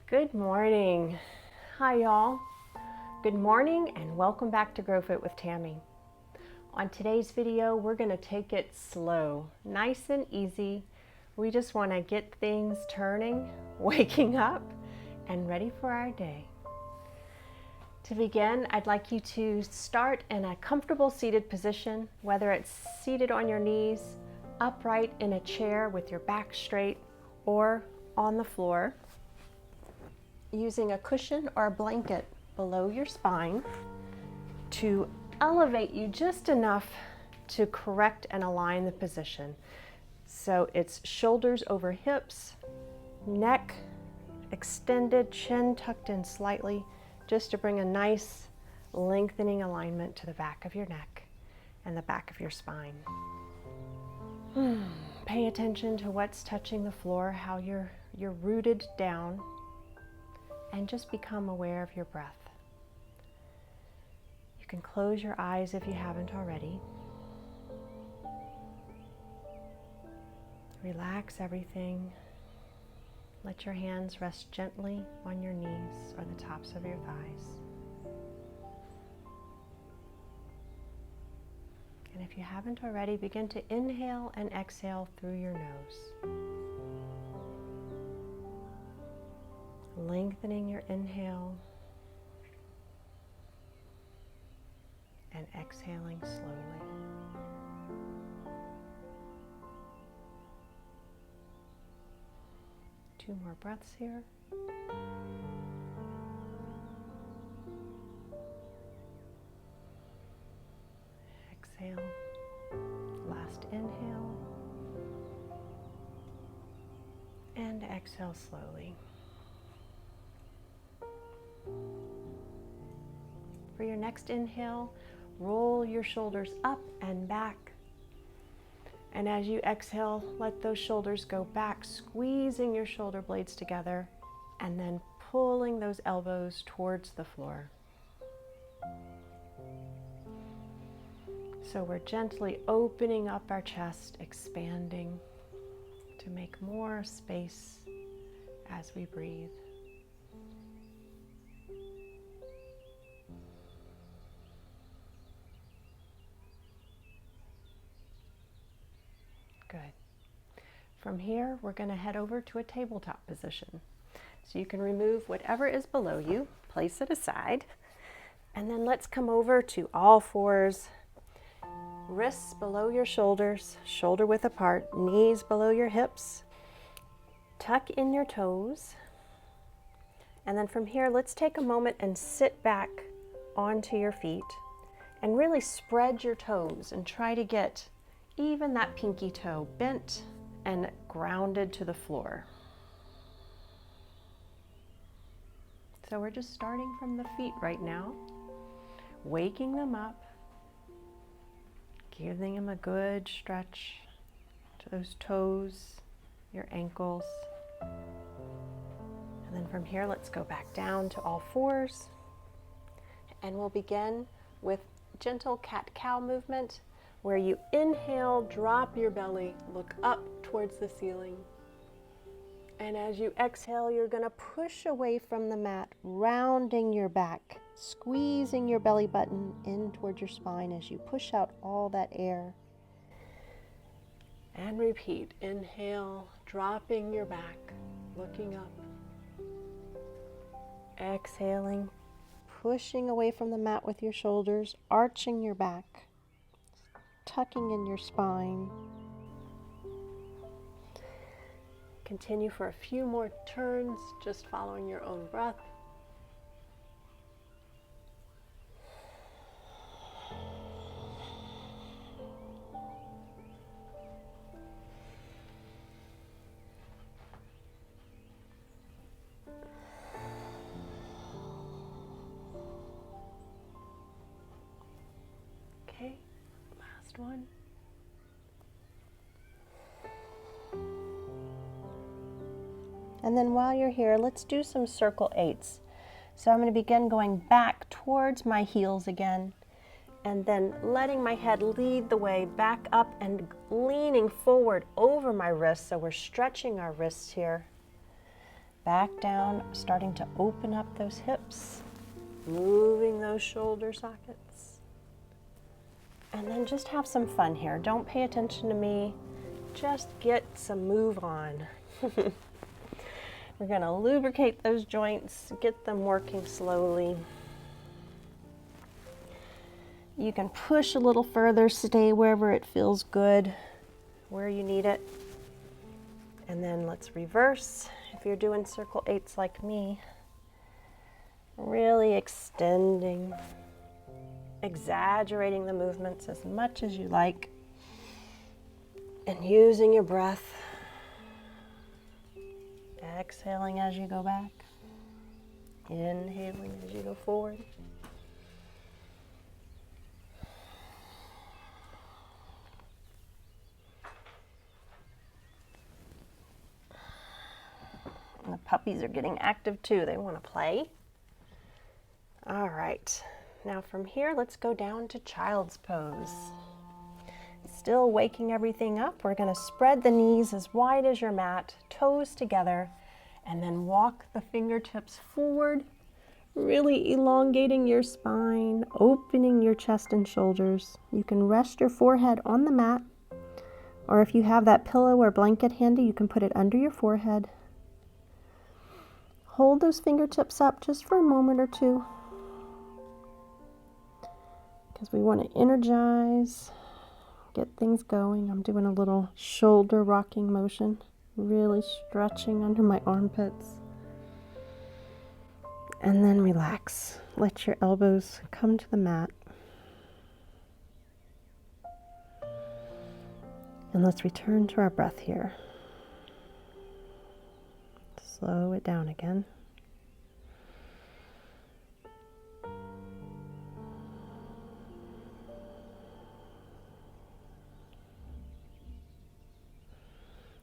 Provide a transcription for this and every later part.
Good morning. Hi y'all. Good morning and welcome back to GroFit with Tammy. On today's video, we're going to take it slow, nice and easy. We just want to get things turning, waking up, and ready for our day. To begin, I'd like you to start in a comfortable seated position, whether it's seated on your knees, upright in a chair with your back straight, or on the floor, using a cushion or a blanket below your spine to elevate you just enough to correct and align the position. So it's shoulders over hips, neck extended, chin tucked in slightly, just to bring a nice lengthening alignment to the back of your neck and the back of your spine. Pay attention to what's touching the floor, how you're rooted down, and just become aware of your breath. You can close your eyes if you haven't already. Relax everything. Let your hands rest gently on your knees or the tops of your thighs. And if you haven't already, begin to inhale and exhale through your nose. Lengthening your inhale and exhaling slowly. Two more breaths here. Exhale. Last inhale. And exhale slowly. For your next inhale, roll your shoulders up and back. And as you exhale, let those shoulders go back, squeezing your shoulder blades together and then pulling those elbows towards the floor. So we're gently opening up our chest, expanding to make more space as we breathe. Good. From here, we're going to head over to a tabletop position. So you can remove whatever is below you, place it aside, and then let's come over to all fours, wrists below your shoulders, shoulder width apart, knees below your hips. Tuck in your toes. And then from here, let's take a moment and sit back onto your feet and really spread your toes and try to get even that pinky toe bent and grounded to the floor. So we're just starting from the feet right now, waking them up, giving them a good stretch to those toes, your ankles. And then from here, let's go back down to all fours. And we'll begin with gentle cat-cow movement, where you inhale, drop your belly, look up towards the ceiling. And as you exhale, you're going to push away from the mat, rounding your back, squeezing your belly button in towards your spine as you push out all that air. And repeat. Inhale, dropping your back, looking up. Exhaling, pushing away from the mat with your shoulders, arching your back, tucking in your spine. Continue for a few more turns, just following your own breath. Okay, last one. And then while you're here, let's do some circle eights. So I'm going to begin going back towards my heels again, and then letting my head lead the way back up and leaning forward over my wrists. So we're stretching our wrists here. back down, starting to open up those hips, moving those shoulder sockets. And then just have some fun here. Don't pay attention to me. Just get some move on. We're going to lubricate those joints, get them working slowly. You can push a little further, stay wherever it feels good, where you need it. And then let's reverse. If you're doing circle 8s like me, really extending, exaggerating the movements as much as you like, and using your breath. Exhaling as you go back, inhaling as you go forward. And the puppies are getting active too. They want to play. All right, now from here, let's go down to child's pose. Still waking everything up. We're going to spread the knees as wide as your mat, toes together, and then walk the fingertips forward, really elongating your spine, opening your chest and shoulders. You can rest your forehead on the mat, or if you have that pillow or blanket handy, you can put it under your forehead. Hold those fingertips up just for a moment or two, because we want to energize, get things going. I'm doing a little shoulder rocking motion, really stretching under my armpits. And then relax. Let your elbows come to the mat. And let's return to our breath here. Slow it down again.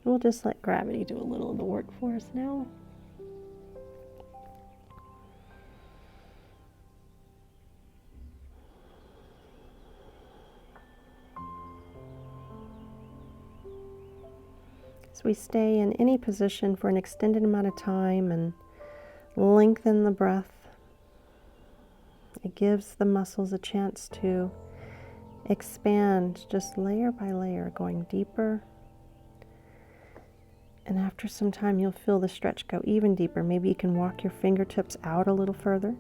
We'll just let gravity do a little of the work for us now. So we stay in any position for an extended amount of time and lengthen the breath. It gives the muscles a chance to expand just layer by layer, going deeper. And after some time, you'll feel the stretch go even deeper. Maybe you can walk your fingertips out a little further.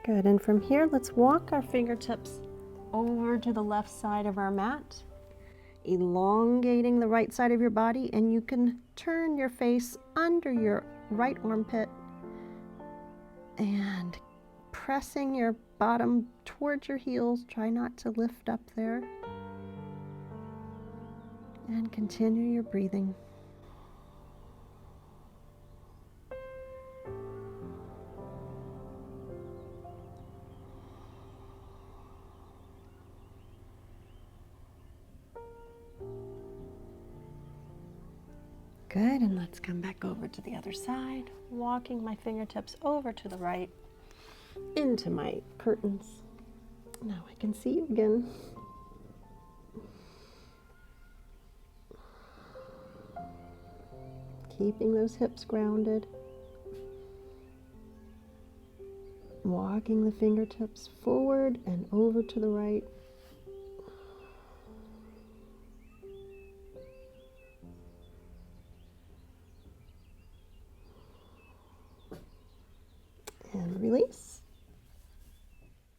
Good, and from here, let's walk our fingertips over to the left side of our mat, elongating the right side of your body, and you can turn your face under your right armpit and pressing your bottom towards your heels. Try not to lift up there. And continue your breathing. Good, and let's come back over to the other side, walking my fingertips over to the right, into my curtains. Now I can see you again. Keeping those hips grounded. Walking the fingertips forward and over to the right. And release.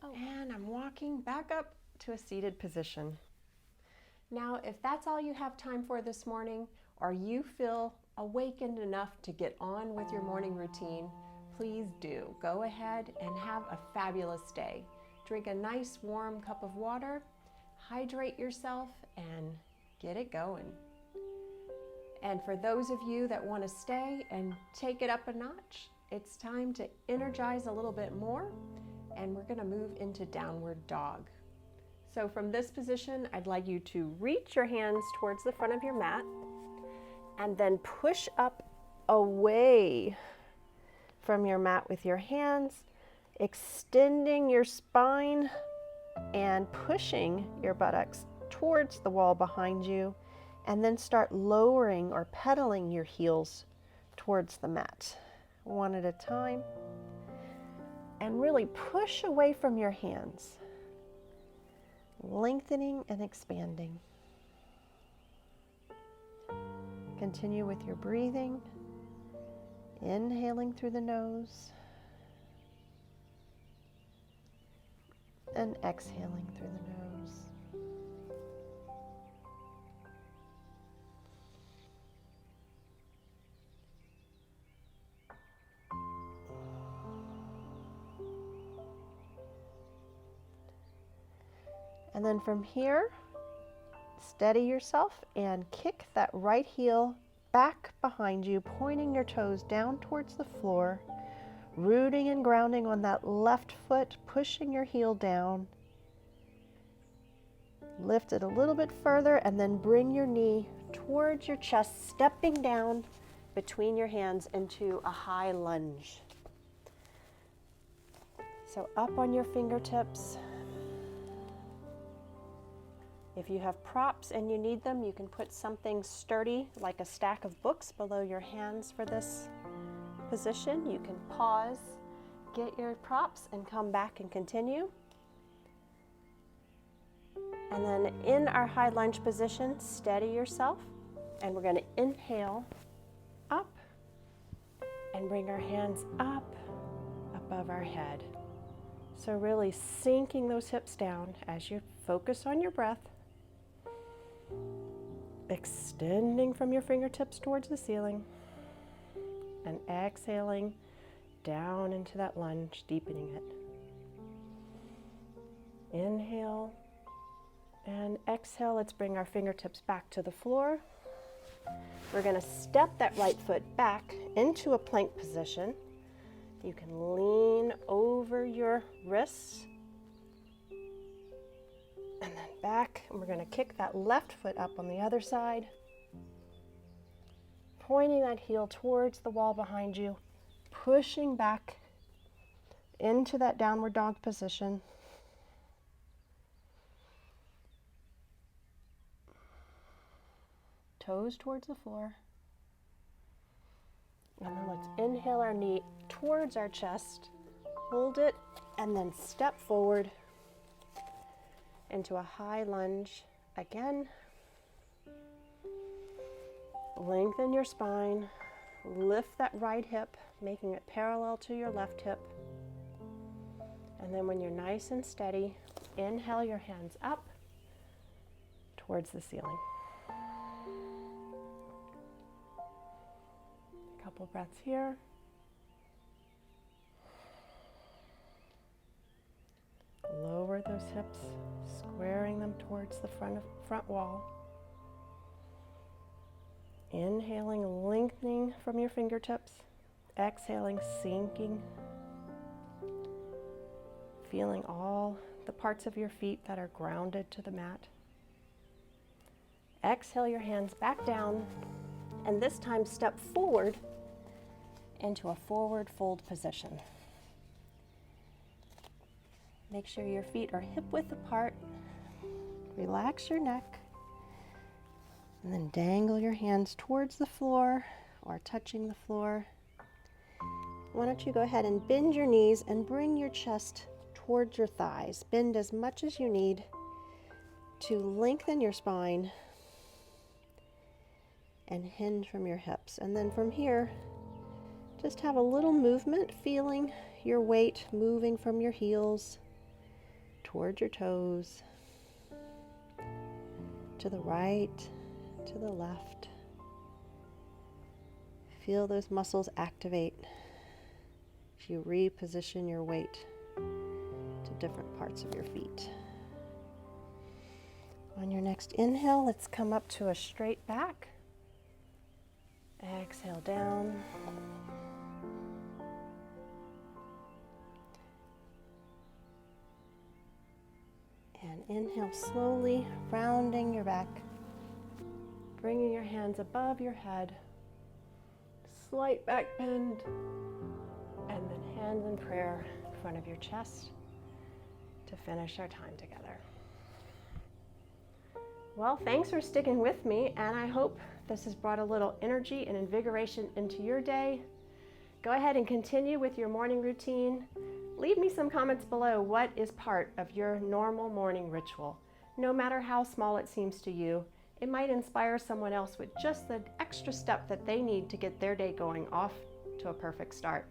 And I'm walking back up to a seated position. Now, if that's all you have time for this morning, or you feel awakened enough to get on with your morning routine, please do. Go ahead and have a fabulous day. Drink a nice warm cup of water, hydrate yourself, and get it going. And for those of you that want to stay and take it up a notch, it's time to energize a little bit more, and we're going to move into downward dog. So from this position, I'd like you to reach your hands towards the front of your mat and then push up away from your mat with your hands, extending your spine and pushing your buttocks towards the wall behind you, and then start lowering or pedaling your heels towards the mat, one at a time. And really push away from your hands, lengthening and expanding. Continue with your breathing, inhaling through the nose and exhaling through the nose. And then from here, steady yourself and kick that right heel back behind you, pointing your toes down towards the floor, rooting and grounding on that left foot, pushing your heel down. Lift it a little bit further and then bring your knee towards your chest, stepping down between your hands into a high lunge. So up on your fingertips. If you have props and you need them, you can put something sturdy like a stack of books below your hands for this position. You can pause, get your props, and come back and continue. And then in our high lunge position, steady yourself, and we're going to inhale up and bring our hands up above our head. So really sinking those hips down as you focus on your breath. Extending from your fingertips towards the ceiling and exhaling down into that lunge, deepening it. Inhale and exhale. Let's bring our fingertips back to the floor. We're going to step that right foot back into a plank position. You can lean over your wrists and then back, and we're going to kick that left foot up on the other side, pointing that heel towards the wall behind you, pushing back into that downward dog position. Toes towards the floor. And then let's inhale our knee towards our chest, hold it, and then step forward into a high lunge again. Lengthen your spine, lift that right hip, making it parallel to your left hip. And then when you're nice and steady, inhale your hands up towards the ceiling. A couple breaths here. Lower those hips, squaring them towards the front wall. Inhaling, lengthening from your fingertips. Exhaling, sinking. Feeling all the parts of your feet that are grounded to the mat. Exhale your hands back down, and this time step forward into a forward fold position. Make sure your feet are hip width apart. Relax your neck. And then dangle your hands towards the floor or touching the floor. Why don't you go ahead and bend your knees and bring your chest towards your thighs. Bend as much as you need to lengthen your spine and hinge from your hips. And then from here, just have a little movement, feeling your weight moving from your heels towards your toes, to the right, to the left. Feel those muscles activate as you reposition your weight to different parts of your feet. On your next inhale, let's come up to a straight back. Exhale down. And inhale slowly, rounding your back, bringing your hands above your head, slight back bend, and then hands in prayer in front of your chest to to finish our time together. Well, thanks for sticking with me, and I hope this has brought a little energy and invigoration into your day. Go ahead and continue with your morning routine. Leave me some comments below. What is part of your normal morning ritual? No matter how small it seems to you, it might inspire someone else with just the extra step that they need to get their day going off to a perfect start.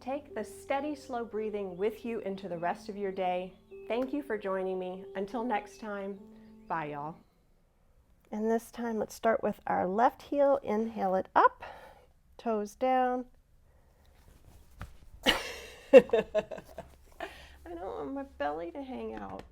Take the steady, slow breathing with you into the rest of your day. Thank you for joining me. Until next time, bye y'all. And this time, let's start with our left heel. Inhale it up, toes down. I don't want my belly to hang out.